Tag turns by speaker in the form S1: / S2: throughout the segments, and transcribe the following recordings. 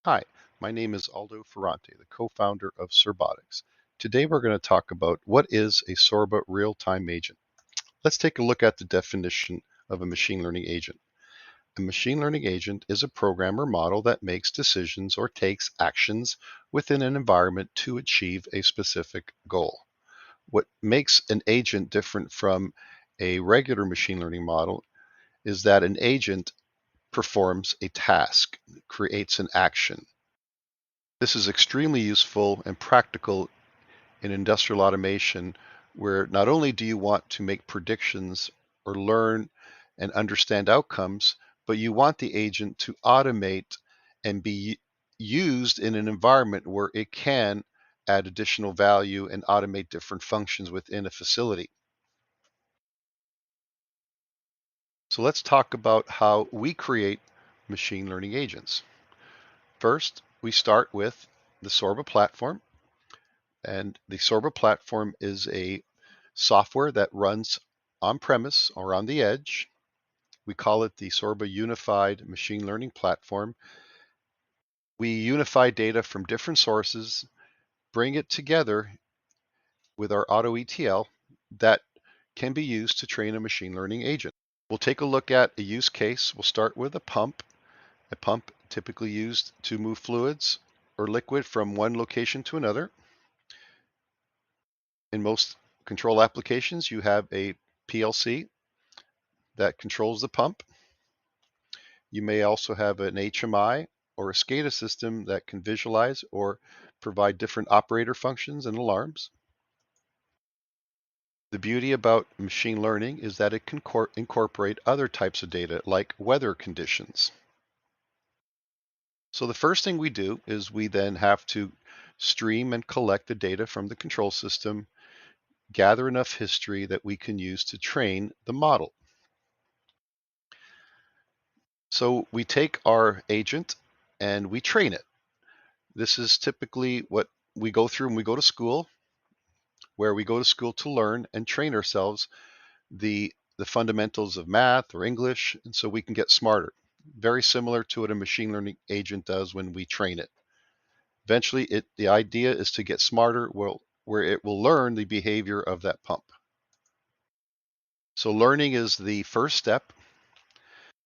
S1: Hi, my name is Aldo Ferrante, the co-founder of Sorbotics. Today we're going to talk about what is a Sorba real-time agent. Let's take a look at the definition of a machine learning agent. A machine learning agent is a program or model that makes decisions or takes actions within an environment to achieve a specific goal. What makes an agent different from a regular machine learning model is that an agent performs a task, creates an action. This is extremely useful and practical in industrial automation, where not only do you want to make predictions or learn and understand outcomes, but you want the agent to automate and be used in an environment where it can add additional value and automate different functions within a facility. So let's talk about how we create machine learning agents. First, we start with the Sorba platform. And the Sorba platform is a software that runs on premise or on the edge. We call it the Sorba Unified Machine Learning Platform. We unify data from different sources, bring it together with our auto ETL that can be used to train a machine learning agent. We'll take a look at a use case. We'll start with a pump typically used to move fluids or liquid from one location to another. In most control applications, you have a PLC that controls the pump. You may also have an HMI or a SCADA system that can visualize or provide different operator functions and alarms. The beauty about machine learning is that it can incorporate other types of data like weather conditions. So the first thing we do is we then have to stream and collect the data from the control system, gather enough history that we can use to train the model. So we take our agent and we train it. This is typically what we go through when we go to school, where we go to school to learn and train ourselves the fundamentals of math or English, and so we can get smarter. Very similar to what a machine learning agent does when we train it. Eventually, the idea is to get smarter, where it will learn the behavior of that pump. So learning is the first step.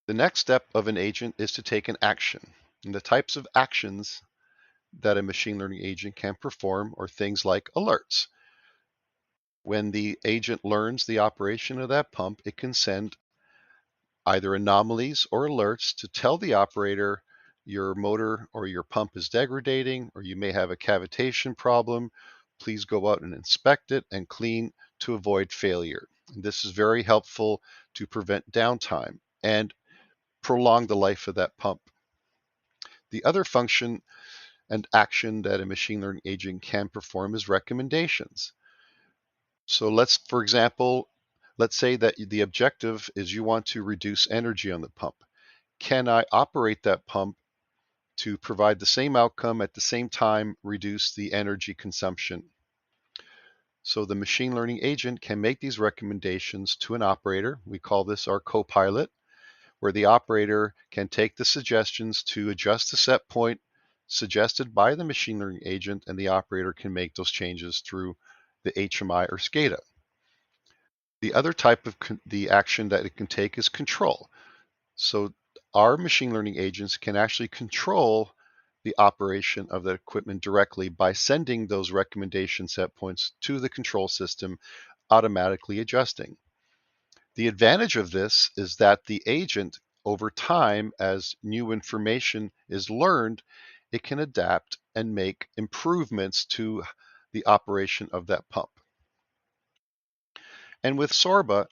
S1: The next step of an agent is to take an action. And the types of actions that a machine learning agent can perform are things like alerts. When the agent learns the operation of that pump, it can send either anomalies or alerts to tell the operator your motor or your pump is degrading, or you may have a cavitation problem. Please go out and inspect it and clean to avoid failure. And this is very helpful to prevent downtime and prolong the life of that pump. The other function and action that a machine learning agent can perform is recommendations. So for example, let's say that the objective is you want to reduce energy on the pump. Can I operate that pump to provide the same outcome at the same time, reduce the energy consumption? So the machine learning agent can make these recommendations to an operator. We call this our co-pilot, where the operator can take the suggestions to adjust the set point suggested by the machine learning agent, and the operator can make those changes through the HMI or SCADA. The other type of the action that it can take is control. So our machine learning agents can actually control the operation of the equipment directly by sending those recommendation set points to the control system, automatically adjusting. The advantage of this is that the agent, over time, as new information is learned, it can adapt and make improvements to the operation of that pump. And with Sorba,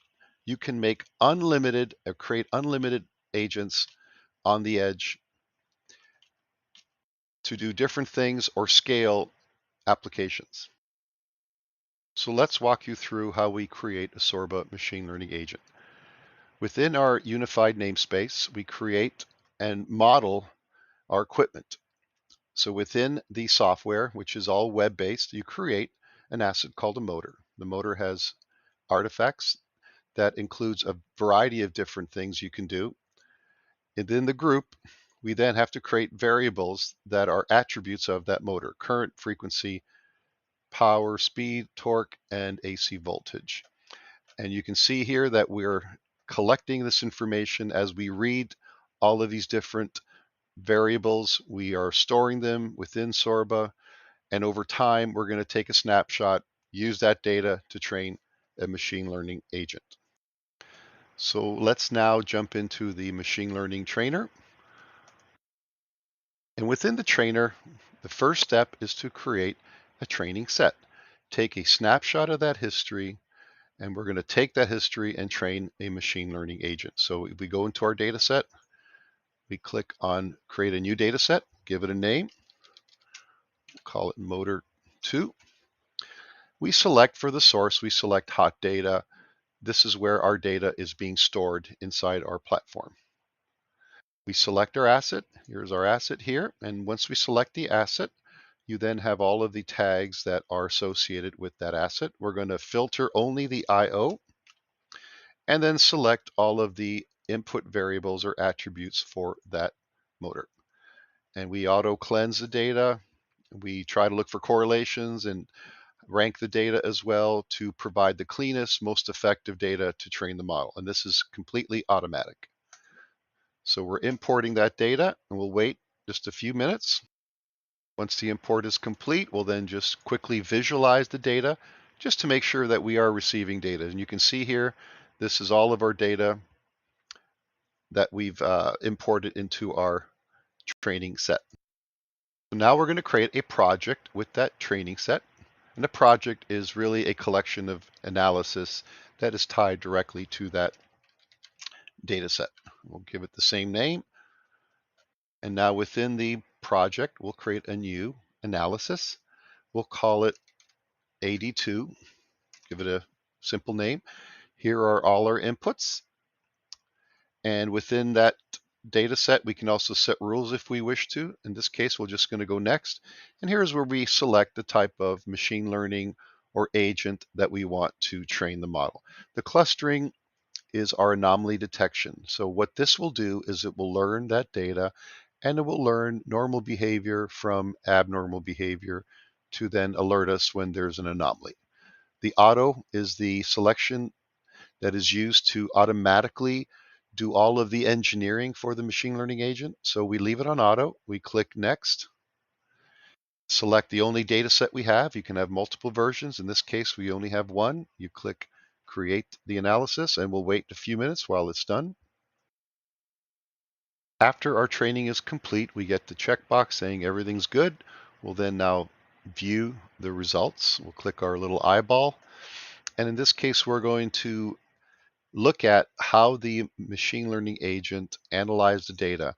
S1: you can make unlimited or create unlimited agents on the edge to do different things or scale applications. So let's walk you through how we create a Sorba machine learning agent. Within our unified namespace, we create and model our equipment. So within the software, which is all web-based, you create an asset called a motor. The motor has artifacts that includes a variety of different things you can do. And in the group, we then have to create variables that are attributes of that motor: current, frequency, power, speed, torque, and AC voltage. And you can see here that we're collecting this information as we read all of these different variables. We are storing them within Sorba, and over time, we're going to take a snapshot, use that data to train a machine learning agent. So let's now jump into the machine learning trainer. And within the trainer, the first step is to create a training set. Take a snapshot of that history, and we're going to take that history and train a machine learning agent. So if we go into our data set, we click on create a new data set, give it a name, call it motor 2. We select for the source, we select hot data. This is where our data is being stored inside our platform. We select our asset. Here's our asset here. And once we select the asset, you then have all of the tags that are associated with that asset. We're going to filter only the IO and then select all of the input variables or attributes for that motor. And we auto cleanse the data. We try to look for correlations and rank the data as well to provide the cleanest, most effective data to train the model. And this is completely automatic. So we're importing that data, and we'll wait just a few minutes. Once the import is complete, we'll then just quickly visualize the data just to make sure that we are receiving data. And you can see here, this is all of our data that we've imported into our training set. So now we're going to create a project with that training set. And a project is really a collection of analysis that is tied directly to that data set. We'll give it the same name. And now within the project, we'll create a new analysis. We'll call it 82. Give it a simple name. Here are all our inputs. And within that data set, we can also set rules if we wish to. In this case, we're just going to go next. And here's where we select the type of machine learning or agent that we want to train the model. The clustering is our anomaly detection. So what this will do is it will learn that data, and it will learn normal behavior from abnormal behavior to then alert us when there's an anomaly. The auto is the selection that is used to automatically do all of the engineering for the machine learning agent. So we leave it on auto, we click next, select the only data set we have. You can have multiple versions. In this case, we only have one. You click create the analysis, and we'll wait a few minutes while it's done. After our training is complete, we get the checkbox saying everything's good. We'll then now view the results. We'll click our little eyeball. And in this case, we're going to look at how the machine learning agent analyzed the data.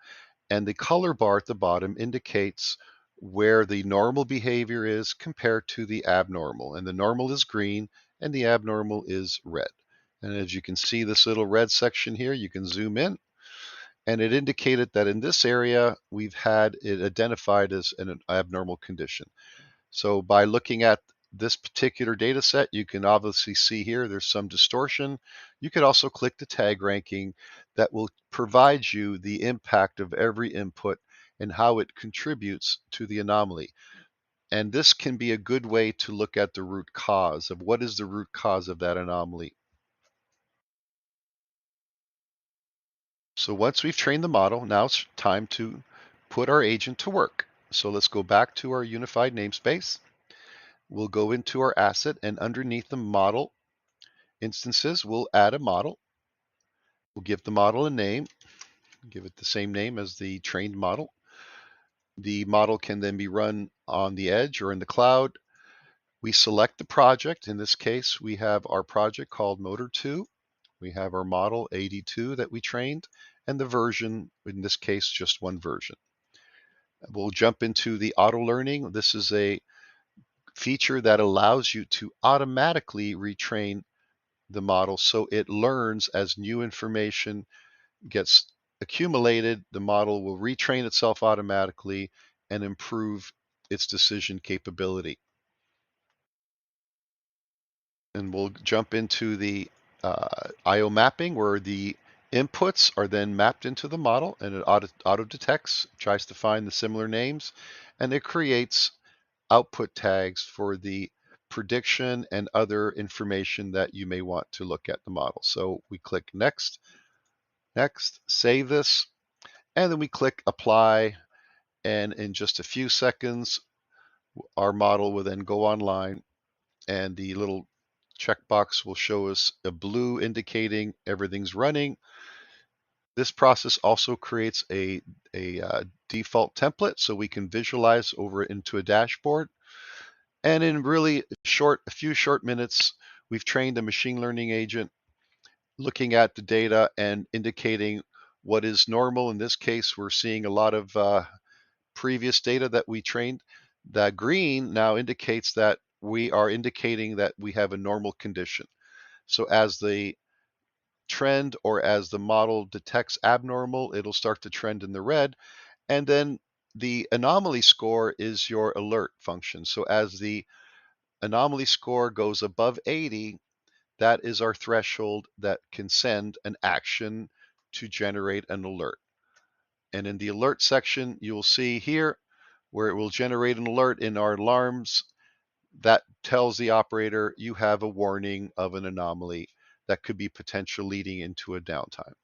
S1: And the color bar at the bottom indicates where the normal behavior is compared to the abnormal. And the normal is green and the abnormal is red. And as you can see, this little red section here, you can zoom in. And it indicated that in this area, we've had it identified as an abnormal condition. So by looking at this particular data set, you can obviously see here there's some distortion. You could also click the tag ranking that will provide you the impact of every input and how it contributes to the anomaly. And this can be a good way to look at the root cause of what is the root cause of that anomaly. So once we've trained the model, now it's time to put our agent to work. So let's go back to our unified namespace. We'll go into our asset, and underneath the model instances, we'll add a model. We'll give the model a name, give it the same name as the trained model. The model can then be run on the edge or in the cloud. We select the project. In this case, we have our project called Motor 2. We have our model 82 that we trained, and the version, in this case, just one version. We'll jump into the auto learning. This is a feature that allows you to automatically retrain the model so it learns as new information gets accumulated. The model will retrain itself automatically and improve its decision capability. And we'll jump into the IO mapping, where the Inputs are then mapped into the model, and it auto detects, tries to find the similar names, and it creates output tags for the prediction and other information that you may want to look at the model. So we click next, next, save this, and then we click apply. And in just a few seconds, our model will then go online, and the little checkbox will show us a blue indicating everything's running. This process also creates a default template so we can visualize over it into a dashboard. And in really a few short minutes, we've trained a machine learning agent looking at the data and indicating what is normal. In this case, we're seeing a lot of previous data that we trained. The green now indicates that we are indicating that we have a normal condition. So as the trend or as the model detects abnormal, it'll start to trend in the red. And then the anomaly score is your alert function. So as the anomaly score goes above 80, that is our threshold that can send an action to generate an alert. And in the alert section, you will see here where it will generate an alert in our alarms that tells the operator you have a warning of an anomaly that could be potential leading into a downtime.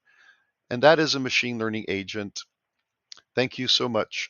S1: And that is a machine learning agent. Thank you so much.